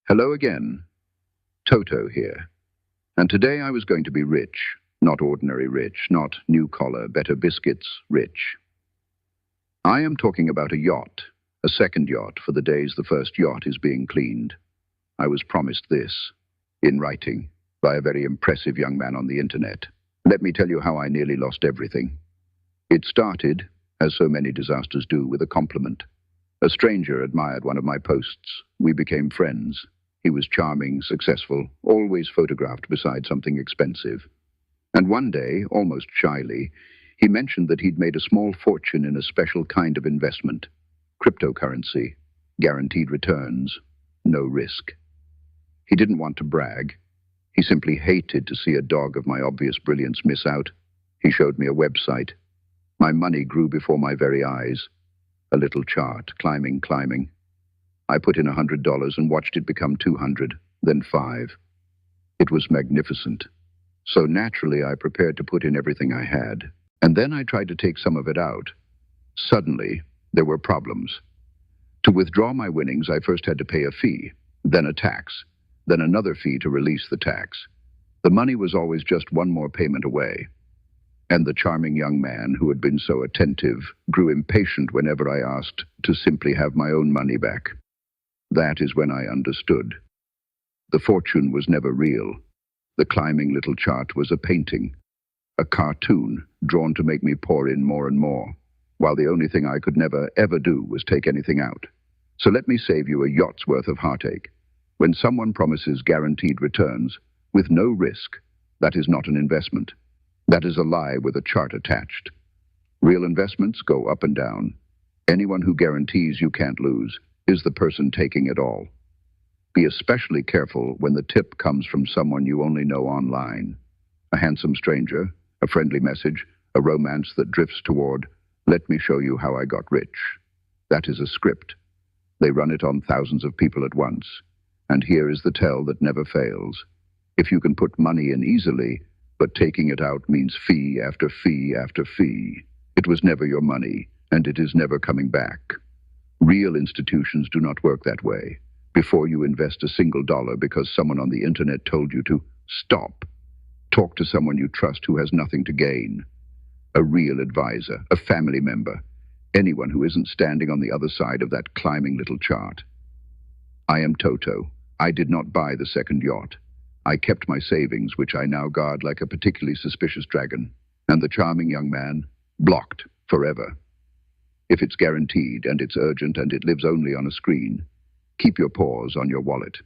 Hello again, Toto here. And today I was going to be rich, not ordinary rich, not new-collar, better biscuits rich. I am talking about a yacht, a second yacht for the days the first yacht is being cleaned. I was promised this, in writing, by a very impressive young man on the internet. Let me tell you how I nearly lost everything. It started, as so many disasters do, with a compliment. A stranger admired one of my posts. We became friends. He was charming, successful, always photographed beside something expensive. And one day, almost shyly, he mentioned that he'd made a small fortune in a special kind of investment. Cryptocurrency, guaranteed returns, no risk. He didn't want to brag. He simply hated to see a dog of my obvious brilliance miss out. He showed me a website. My money grew before my very eyes. A little chart, climbing. I put in $100 and watched it become 200, then 5. It was magnificent. So naturally, I prepared to put in everything I had. And then I tried to take some of it out. Suddenly, there were problems. To withdraw my winnings, I first had to pay a fee, then a tax, then another fee to release the tax. The money was always just one more payment away. And the charming young man who had been so attentive grew impatient whenever I asked to simply have my own money back. That is when I understood. The fortune was never real. The climbing little chart was a painting, a cartoon drawn to make me pour in more and more, while the only thing I could never, ever do was take anything out. So let me save you a yacht's worth of heartache. When someone promises guaranteed returns, with no risk, that is not an investment. That is a lie with a chart attached. Real investments go up and down. Anyone who guarantees you can't lose is the person taking it all. Be especially careful when the tip comes from someone you only know online. A handsome stranger, a friendly message, a romance that drifts toward, "Let me show you how I got rich." That is a script. They run it on thousands of people at once. And here is the tell that never fails. If you can put money in easily, but taking it out means fee after fee after fee, it was never your money, and it is never coming back. Real institutions do not work that way. Before you invest a single dollar because someone on the internet told you to, stop. Talk to someone you trust who has nothing to gain. A real advisor, a family member, anyone who isn't standing on the other side of that climbing little chart. I am Toto. I did not buy the second yacht. I kept my savings, which I now guard like a particularly suspicious dragon. And the charming young man, blocked forever. If it's guaranteed, and it's urgent, and it lives only on a screen, keep your paws on your wallet.